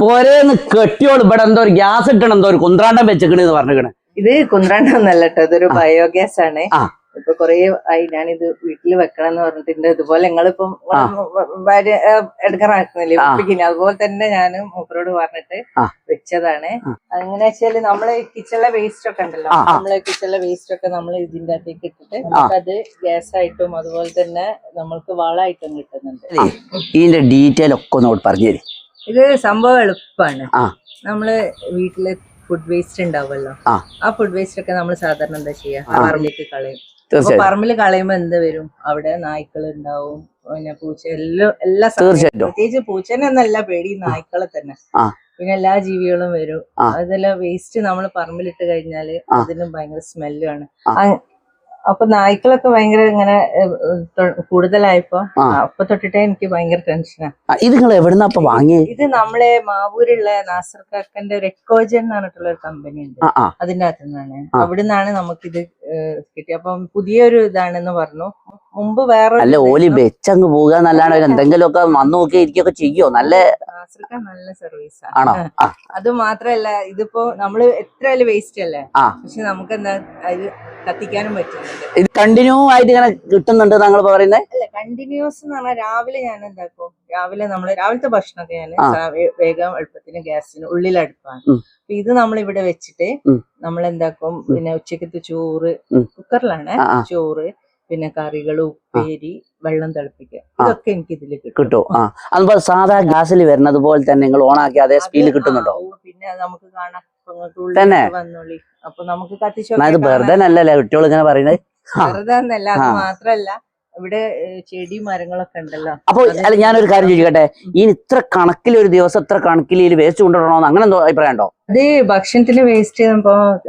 പോരേന്ന് കെട്ടിയോള് ഇവിടെ എന്തോ ഒരു ഗ്യാസ് ഇട്ടണം, എന്തോ ഒരു കുന്ത്രാണ്ടം വെച്ചിക്കണെന്ന് പറഞ്ഞിക്കണ്. ഇത് കുന്ത്രാണ്ടം ഒന്നല്ല കേട്ടോ, ഇതൊരു ബയോഗ്യാസ് ആണ്. ഇപ്പൊ കൊറേ ആയി ഞാനിത് വീട്ടില് വെക്കണം എന്ന് പറഞ്ഞിട്ടുണ്ട്. ഇതുപോലെ നിങ്ങളിപ്പം എടുക്കാറാക്കുന്നില്ലേ ഉപ്പിക്കിന്, അതുപോലെ തന്നെ ഞാൻ മൂപ്പരോട് പറഞ്ഞിട്ട് വെച്ചതാണ്. അങ്ങനെ വെച്ചാല് നമ്മള് കിച്ചണിലെ വേസ്റ്റ് ഒക്കെ ഉണ്ടല്ലോ, നമ്മളെ കിച്ചണിലെ വേസ്റ്റ് ഒക്കെ നമ്മൾ ഇതിന്റെ അകത്തേക്ക് ഇട്ടിട്ട് നമുക്കത് ഗ്യാസ് ആയിട്ടും അതുപോലെ തന്നെ നമ്മൾക്ക് വളമായിട്ടും കിട്ടുന്നുണ്ട്. ഇതിന്റെ ഡീറ്റെയിൽ ഒക്കെ ഒന്ന് പറഞ്ഞു തരും. ഇത് സംഭവം എളുപ്പമാണ്. നമ്മള് വീട്ടില് ഫുഡ് വേസ്റ്റ് ഉണ്ടാവുമല്ലോ, ആ ഫുഡ് വേസ്റ്റ് ഒക്കെ നമ്മൾ സാധാരണ എന്താ ചെയ്യാ, പറമ്പിലേക്ക് കളയും. അപ്പൊ പറമ്പില് കളയുമ്പോ എന്ത് വരും, അവിടെ നായ്ക്കൾ ഉണ്ടാവും, പിന്നെ പൂച്ച, എല്ലാ പ്രത്യേകിച്ച് പൂച്ചനെ ഒന്നല്ല പേടി, നായ്ക്കളെ തന്നെ. പിന്നെ എല്ലാ ജീവികളും വരും. അതെല്ലാം വേസ്റ്റ് നമ്മൾ പറമ്പിലിട്ട് കഴിഞ്ഞാല് അതിനും ഭയങ്കര സ്മെല്ലാണ്. അപ്പൊ നായ്ക്കളൊക്കെ ഭയങ്കര ഇങ്ങനെ കൂടുതലായപ്പോ അപ്പൊ തൊട്ടിട്ടേ എനിക്ക് ഭയങ്കര ടെൻഷനാ. ഇത് നിങ്ങൾ എവിടുന്നാ വാങ്ങിയത്? ഇത് നമ്മളെ മാവൂരുള്ള നാസർ കാക്കന്റെ ഒരു എക്കോജൻ എന്ന് പറഞ്ഞിട്ടുള്ള ഒരു കമ്പനി ഉണ്ട്, അതിന്റെ അകത്തു നിന്നാണ്. അവിടുന്നാണ് നമുക്കിത് കിട്ടിയത്. അപ്പം പുതിയൊരു ഇതാണെന്ന് പറഞ്ഞു. മുമ്പ് വേറെ ഓലി വെച്ചങ്ങ് പോകുക നല്ലാണ്, എന്തെങ്കിലും ഒക്കെ വന്നു നോക്കി ഇരിക്കൊക്കെ ചെയ്യോ? നല്ല നല്ല സർവീസ് ആണ്. അത് മാത്രല്ല, ഇതിപ്പോ നമ്മള് എത്ര വേസ്റ്റ് അല്ലേ, പക്ഷെ നമുക്ക് എന്താ ഇത് കത്തിക്കാനും പറ്റുന്നുണ്ട്. ഇത് കണ്ടിന്യൂ ആയിട്ട് ഇങ്ങനെ കിട്ടുന്നുണ്ട് താങ്കൾ പറയുന്നത്? അല്ല, കണ്ടിന്യൂസ് എന്ന് പറഞ്ഞാൽ രാവിലെ ഞാൻ എന്താക്കും, രാവിലത്തെ ഭക്ഷണമൊക്കെ ഞാൻ വേഗം എളുപ്പത്തിന് ഗ്യാസിന് ഉള്ളിലടുപ്പാണ്. അപ്പൊ ഇത് നമ്മൾ ഇവിടെ വെച്ചിട്ട് നമ്മൾ എന്താക്കും, പിന്നെ ഉച്ചക്കത്തെ ചോറ് കുക്കറിലാണ്, ചോറ്, പിന്നെ കറികൾ, ഉപ്പേരി, വെള്ളം തിളപ്പിക്കുക, ഇതൊക്കെ എനിക്ക് ഇതിൽ കിട്ടും. അതുപോലെ സാധാ ഗ്യാസിൽ വരുന്നത് പോലെ തന്നെ നിങ്ങൾ ഓണാക്കി അതേ സ്പീഡിൽ കിട്ടുന്നുണ്ടോ? പിന്നെ നമുക്ക് കാണാം വന്നോളി. അപ്പൊ നമുക്ക് കത്തിച്ചോ, വെറുതെ അല്ലല്ലേ കുട്ടികൾ ഇങ്ങനെ പറയുന്നത്? വെറുതെ ഒന്നല്ല, അത് മാത്രല്ല ഇവിടെ ചെടി മരങ്ങളൊക്കെ ഉണ്ടല്ലോ. അപ്പൊ അല്ല, ഞാനൊരു കാര്യം ചോദിക്കട്ടെ, ഈ ഇത്ര കണക്കിൽ ഒരു ദിവസം ഇത്ര കണക്കിൽ വേസ്റ്റ് കൊണ്ടുവരണോ, അങ്ങനെ എന്തോ അഭിപ്രായം ഉണ്ടോ? അത് ഭക്ഷണത്തിന്റെ വേസ്റ്റ്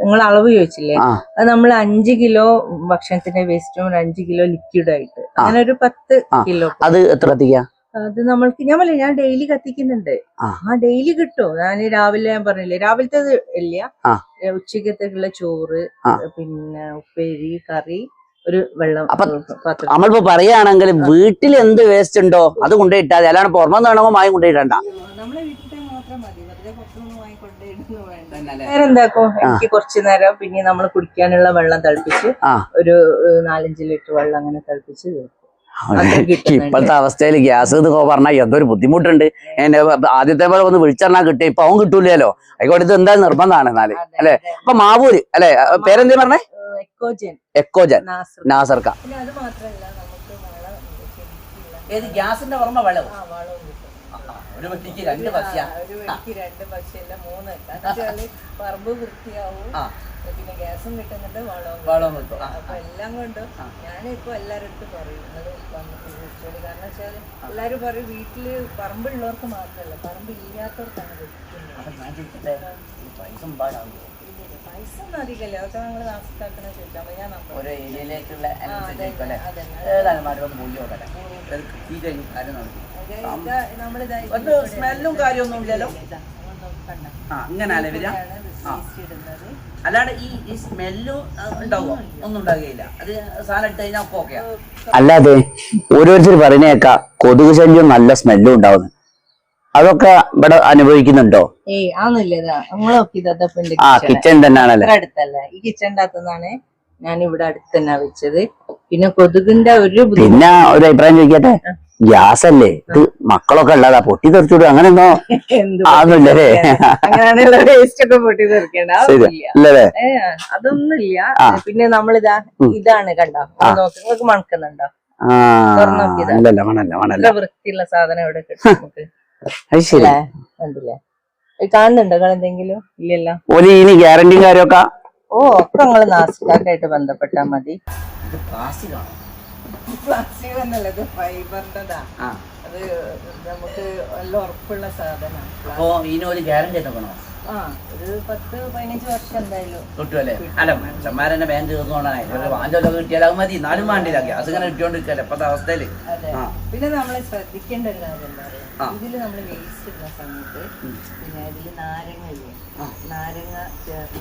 നിങ്ങൾ അളവ് ചോദിച്ചില്ലേ, അത് നമ്മൾ 5 കിലോ ഭക്ഷണത്തിന്റെ വേസ്റ്റും 5 കിലോ ലിക്വിഡ് ആയിട്ട് അങ്ങനെ ഒരു 10 കിലോ. അത് എത്ര കത്തിക്കുക? അത് നമ്മൾക്ക് ഞാൻ ഡെയിലി കത്തിക്കുന്നുണ്ട്. ഡെയിലി കിട്ടും. രാവിലെ ഞാൻ പറഞ്ഞില്ലേ, രാവിലത്തെ ഇല്ല, ഉച്ചക്കത്തേക്കുള്ള ചോറ്, പിന്നെ ഉപ്പേരി, കറി, ഒരു വെള്ളം. നമ്മളിപ്പോ പറയുകയാണെങ്കിൽ വീട്ടിൽ എന്ത് വേസ്റ്റ് ഉണ്ടോ അത് കൊണ്ടുപോയിട്ടാ മതി, അല്ലാണ്ട് പുറമെ വേണമെങ്കിൽ മായി കൊണ്ടുപോയിട്ടണ്ട. നമ്മളെ വീട്ടിൽ മാത്രം മതി, വെറുതെ പുറത്തൊന്നും വാങ്ങി കൊണ്ടുപോയിട്ടൊന്നും വേണ്ട. നേരം എന്താക്കോ, എനിക്ക് കുറച്ചു നേരം പിന്നെ നമ്മൾ കുടിക്കാനുള്ള വെള്ളം തിളപ്പിച്ച് ഒരു 4-5 ലിറ്റർ വെള്ളം അങ്ങനെ തിളപ്പിച്ച് ഇപ്പോഴത്തെ അവസ്ഥയിൽ ഗ്യാസ് പറഞ്ഞാൽ എന്തൊരു ബുദ്ധിമുട്ടുണ്ട്. ആദ്യത്തെ പോലെ ഒന്ന് വിളിച്ചറിഞ്ഞാൽ കിട്ടും, ഇപ്പൊ അവൻ കിട്ടൂലല്ലോ. ആയിക്കോട്ടെ, ഇത് എന്തായാലും നിർബന്ധമാണ് എന്നാല് അല്ലെ. ഇപ്പൊ മാവൂര് അല്ലെ, പേരെന്താ പറഞ്ഞേ? എക്കോജൻ നാസർക്ക. ഗ്യാസിന്റെ പുറമെ വെള്ളം ഒരു വ്യക്തിക്ക് 2 പക്ഷിയാ, 2 പക്ഷിയല്ല 3. പറമ്പ് വൃത്തിയാവും, പിന്നെ ഗ്യാസും കിട്ടുന്നുണ്ട്, വളവും കിട്ടും. അപ്പൊ എല്ലാം കൊണ്ടും ഞാനിപ്പോ എല്ലാവരും അടുത്ത് പറയും, കാരണം വെച്ചാൽ എല്ലാരും പറയും വീട്ടില് പറമ്പുള്ളവർക്ക് മാത്രല്ല, പറമ്പ് ഇല്ലാത്തവർക്കാണ് കിട്ടുന്നത്. പൈസ ഒന്നും അധികമല്ല, അതൊക്കെ ഞങ്ങള് നാസിക്കാക്കണ ചോദിച്ചാൽ മതി. ഞാൻ സ്മെല്ലും കാര്യമൊന്നും ഇല്ലല്ലോ. അങ്ങനെയല്ലേ വരിക? അല്ലാണ്ട് ഈ സ്മെല്ലും ഉണ്ടാവുമോ? ഒന്നും ഉണ്ടാകുകയില്ല, അത് സാധനം ഇട്ട് കഴിഞ്ഞാൽ ഒക്കെ ഓക്കെയാ. അല്ലാതെ ഓരോരുത്തർ പറയുന്നേക്കാം കൊതുക് ശല്യം നല്ല സ്മെല്ലും ഉണ്ടാവുന്നു, അതൊക്കെ ഇവിടെ അനുഭവിക്കുന്നുണ്ടോ? കിച്ചൺ തന്നെയാണല്ലേ, അടുത്തല്ലേ, ഈ കിച്ചണിന്റെ അകത്തുനിന്നാണ് ഞാൻ ഇവിടെ അടുത്ത് തന്നെ വെച്ചത്. പിന്നെ കൊതുകിന്റെ പിന്നെ ഒരു അഭിപ്രായം ചോദിക്കട്ടെ, ഗ്യാസ് അല്ലേ ഇത്, മക്കളൊക്കെ ഉള്ളതാ, പൊട്ടി തെറിച്ചുവിടും അങ്ങനെയൊന്നോ ആവുന്നില്ലേ? അങ്ങനെയാണല്ലോ വേസ്റ്റ് ഒക്കെ പൊട്ടി തെറിക്കേണ്ട അതൊന്നുമില്ല. പിന്നെ നമ്മളിതാ ഇതാണ് കണ്ടോ, നിങ്ങൾക്ക് മണക്കുന്നുണ്ടോ? വൃത്തിയുള്ള സാധനം ഇവിടെ കിട്ടും നമുക്ക്. കണ്ടില്ലേ, കാണുന്നുണ്ടോ നിങ്ങൾ എന്തെങ്കിലും? ഇല്ലല്ലോ. ഗ്യാരണ്ടി കാര്യമൊക്കെ ഒക്കെ നിങ്ങൾ നാസിക്കാക്കായിട്ട് ബന്ധപ്പെട്ടാ മതി. പ്ലാസ്റ്റിക് എന്നല്ല, ഇത് ഫൈബറിന്റെതാ. അത് നമുക്ക് നല്ല ഉറപ്പുള്ള സാധനമാണ്. ഗ്യാരണ്ടി ഒരു 10-15 വർഷം എന്തായാലും കിട്ടുമല്ലേ? അല്ല, മനുഷ്യന്മാരെന്നെ ബാങ്ക് തീർന്നോണ്ടാണ്, വാഞ്ചൊക്കെ കിട്ടിയാലും മതി, നാലും വേണ്ടില്ല, ഗ്യാസ് ഇങ്ങനെ കിട്ടിയോണ്ടിരിക്കല്ലേ ഇപ്പത്തെ അവസ്ഥയില്. പിന്നെ നമ്മള് ശ്രദ്ധിക്കേണ്ട ഒരു കാര്യം എന്താ പറയുക, ഇതില് നമ്മള് വേസ്റ്റ് ഇടുന്ന സമയത്ത് പിന്നെ ഇതില് നാരങ്ങ,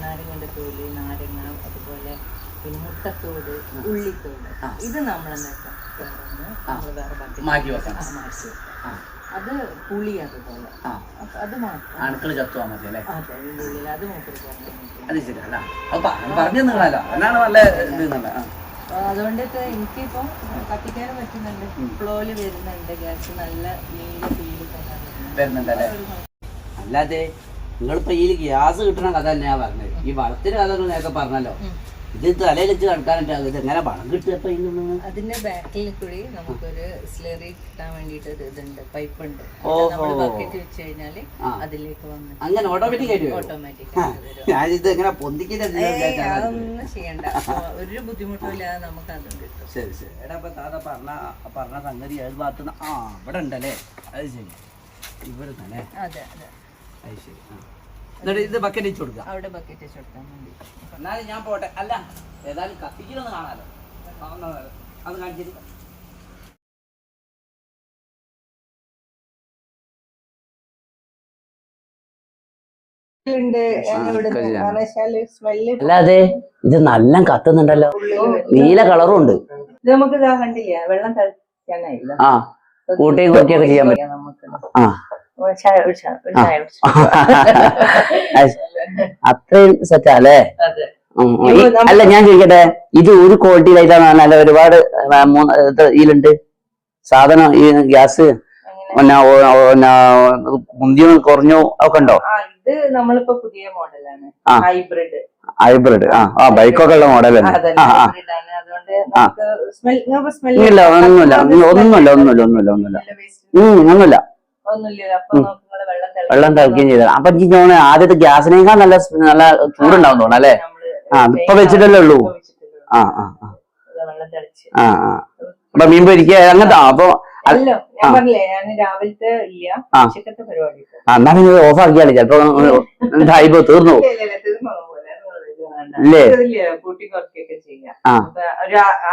നാരങ്ങന്റെ തോല്, നാരങ്ങ, അതുപോലെ പിന്നെ മുട്ടത്തോട്, ഉള്ളിത്തോട്, ഇത് നമ്മൾ മാറ്റി വെക്കണം. അത് പുളി അതുപോലെ അത് മാത്രം അണുക്കള് ചത്തുവാ മതി അല്ലേ? അതെ, ഇതിന്റെ ഉള്ളിൽ അത് മൂപ്പർക്ക് അത് ശരി അല്ല പറഞ്ഞു നിങ്ങളല്ലോ എന്നാണ് നല്ല ഇത്. അതുകൊണ്ടൊക്കെ എനിക്കിപ്പോ കത്തിക്കാനും പറ്റുന്നുണ്ട്, ഫ്ലോയില് വരുന്നുണ്ട്, ഗ്യാസ് നല്ല നീല ഫീല് വരുന്നുണ്ടല്ലേ? അല്ലാതെ നിങ്ങളിപ്പോ ഈ ഗ്യാസ് കിട്ടണ കഥ തന്നെയാ പറഞ്ഞത്. ഈ വളത്തിന് കഥ നേരത്തെ പറഞ്ഞല്ലോ. ഇത് തലയിൽ വെച്ച് കിടക്കാനിട്ട് ഇത് എങ്ങനെ വളം കിട്ടിയപ്പോ അതിന്റെ ബാക്കിൽ കൂടി നമുക്കൊരു സ്ലറി കിട്ടാൻ വേണ്ടിട്ട് ഇതുണ്ട്, പൈപ്പ് ഉണ്ട്. ബക്കറ്റ് വെച്ച് കഴിഞ്ഞാല് അതിലേക്ക് വന്ന് അങ്ങനെ ഓട്ടോമാറ്റിക് ഞാനിത് എങ്ങനെ പൊന്തിക്കുന്നത് അതൊന്നും ചെയ്യണ്ട, ഒരു ബുദ്ധിമുട്ടും ഇല്ലാതെ നമുക്ക് അതും കിട്ടും. ശരി ശരി. എടാ അപ്പൊ താത്ത പറഞ്ഞ സംഗതി ഏത് ഭാഗത്തുനിന്ന് ഇവിടെ ഉണ്ടല്ലേ? അത് ശരി, ഇവിടെ തന്നെ. അതെ അതെ, അത് ശരി. എന്നിട്ട് ഇത് ബക്കറ്റ് വെച്ച് കൊടുക്കാം. അവിടെ ബക്കറ്റ് വെച്ച് കൊടുത്താൽ മതി. എന്നാലും ഞാൻ പോട്ടെ. അല്ല ഏതായാലും കത്തിക്കലൊന്ന് കാണാലോ, അത് കാണിച്ചിട്ട് അല്ലാതെ ഇത് നല്ല കത്തുന്നുണ്ടല്ലോ, നീല കളറും ഉണ്ട്. ഇത് നമുക്ക് ഇതാ കണ്ടില്ല, വെള്ളം തിളയ്ക്കാനായില്ല. ആ, കൂട്ടിയും കുറയ്ക്കൊക്കെ ചെയ്യാൻ പറ്റും. ആ, അത്രയും സെറ്റാ അല്ലേ? അല്ല ഞാൻ ചോദിക്കട്ടെ, ഇത് ഒരു ക്വാളിറ്റിയിലായിട്ടാണ് നല്ല ഒരുപാട് ഇതിലുണ്ട് സാധനം, ഈ ഗ്യാസ് മുന്തിയോ കുറഞ്ഞോ ഒക്കെ ഉണ്ടോ? ഇത് നമ്മളിപ്പോ പുതിയ മോഡലാണ്, ഹൈബ്രിഡ്. ഹൈബ്രിഡ് ബൈക്കൊക്കെ ഉള്ള മോഡൽ തന്നെ. ഇല്ല, ഒന്നുമില്ല. വെള്ളം തിളക്കുകയും ചെയ്താൽ അപ്പൊ ആദ്യത്തെ ഗ്യാസിനേക്കാൾ നല്ല ചൂടുണ്ടാവും തോന്നുന്നു അല്ലേ? ഇപ്പൊ വെച്ചിട്ടല്ലേ ഉള്ളൂ. അപ്പൊ മീൻ പൊരിക്കുക അങ്ങനത്തെ. അപ്പൊ എന്നാ പിന്നെ ഓഫ് ആക്കിയാലേ ചിലപ്പോ ഇതായിപ്പോ തീർന്നു ഇല്ലേ?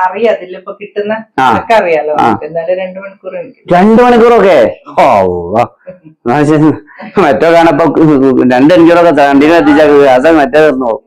അറിയാം ഇതിലിപ്പോ കിട്ടുന്ന അറിയാലോ. 2 മണിക്കൂർ 2 മണിക്കൂറൊക്കെ മറ്റോ കാണപ്പോ 2 മണിക്കൂറൊക്കെ കണ്ടിന്യൂ എത്തിച്ചാൽ അത് മറ്റേ തീർന്നു പോകും.